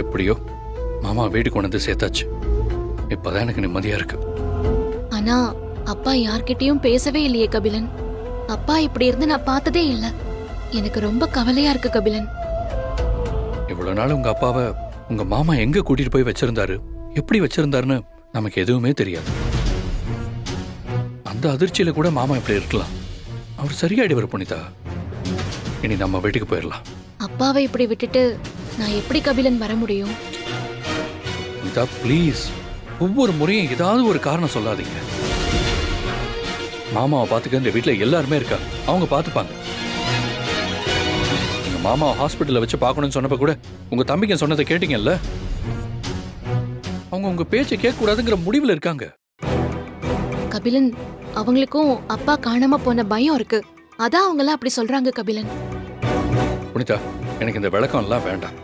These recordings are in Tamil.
எப்படியோ மாமா வீட்டுக்கு கொண்டு வந்து சேர்த்தாச்சு. இப்பதான் எனக்கு நிம்மதியா இருக்கு. ஆனா அப்பா யார்கிட்டயும் பேசவே இல்லையே கபிலன். அப்பா இப்படி இருந்து நான் பார்த்ததே இல்ல. எனக்கு ரொம்ப கவலையா இருக்கு கபிலன். இவ்வளவு நாள் உங்க அப்பாவை உங்க மாமா எங்க கூட்டிட்டு போய் வச்சிருந்தாரு, எப்படி வச்சிருந்தாருன்னு நமக்கு எதுவுமே தெரியாது. அந்த அதிர்ச்சியில கூட மாமா இப்படி இருக்கலாம். அவர் சரியாயிடுவார் புனிதா. இனி நம்ம வீட்டுக்கு போயிடலாம். அப்பாவை இப்படி விட்டுட்டு நான் எப்படி கபிலன் வர முடியும்? புனிதா ப்ளீஸ், ஒவ்வொரு முறையும் ஏதாவது ஒரு காரணம் சொல்லாதீங்க. மாமாவை பார்த்துக்க இந்த வீட்டில் எல்லாருமே இருக்காங்க, அவங்க பார்த்துப்பாங்க. எங்க மாமாவை ஹாஸ்பிட்டலில் வச்சு பார்க்கணும்னு சொன்னப்ப கூட உங்க தம்பிங்க சொன்னதை கேட்டீங்கல்ல. அவங்க உங்க பேச்சை கேட்கக்கூடாதுங்கிற முடிவில் இருக்காங்க. கபிலன், அவங்களுக்கும் அப்பா காணாம போன பயம் இருக்கு. அதான் அவங்களாம் அப்படி சொல்றாங்க கபிலன். புனிதா, எனக்கு இந்த விளக்கம் எல்லாம் வேண்டாம்.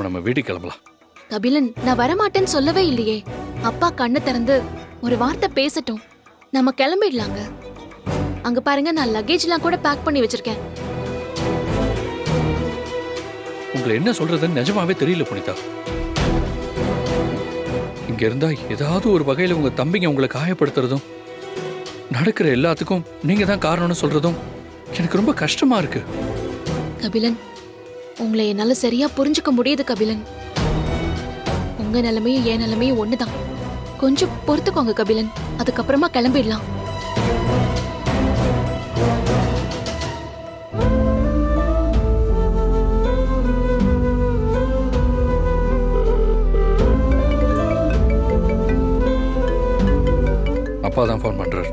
நம்ம வீட்டுக்கு கிளம்பலாம். கபிலன், நான் வரமாட்டேன்னு சொல்லவே இல்லையே. அப்பா கண்ணு திறந்து ஒரு வார்த்தை பேசட்டும், நம்ம கிளம்பிடலாங்க. அங்க பாருங்க, நான் லக்கேஜ்லாம் கூட பேக் பண்ணி வச்சிருக்கேன். உங்களை என்ன சொல்றதுன்னு நிஜமாவே தெரியல புனிதா. இங்க இருந்தா ஏதாவது ஒரு வகையில உங்க தம்பிங்க உங்களை காயப்படுத்துறதும், நடக்கிற எல்லாத்துக்கும் நீங்க தான் காரணம்னு சொல்றதும் எனக்கு ரொம்ப கஷ்டமா இருக்கு. கபிலன், உங்களை என்னால சரியா புரிஞ்சுக்க முடியுது கபிலன். உங்க நிலைமையும் என் நிலைமையும் ஒண்ணுதான். கொஞ்சம் பொறுத்துக்கோங்க கபிலன், அதுக்கப்புறமா கிளம்பிடலாம். அப்பா தான் ஃபோன் பண்றாரு.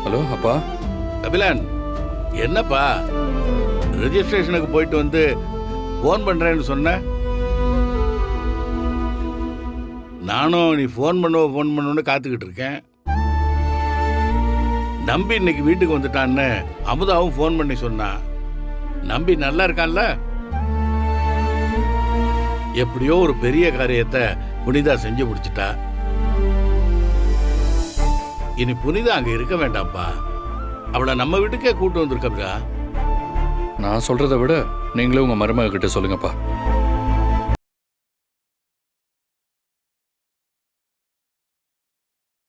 ஹலோ அப்பா. கபிலன், என்னப்பா ரெஜிஸ்ட்ரேஷனுக்கு போயிட்டு வந்து ஃபோன் பண்றேன்னு சொன்ன? நானும் நீ ஃபோன் பண்ணுன்னு காத்துக்கிட்டு இருக்கேன். நம்பி இன்னைக்கு வீட்டுக்கு வந்துட்டான்னு அமுதாவும் ஃபோன் பண்ணி சொன்னா. நம்பி நல்லா இருக்கான்ல? எப்படியோ ஒரு பெரிய காரியத்தை புனிதா செஞ்சு முடிச்சிட்டா. இனி புனிதா அங்க இருக்க வேண்டாம்ப்பா. அவளை நம்ம வீட்டுக்கே கூட்டு வந்திருக்கா. நான் சொல்றதை விட நீங்களே உங்க மருமக கிட்ட சொல்லுங்கப்பா.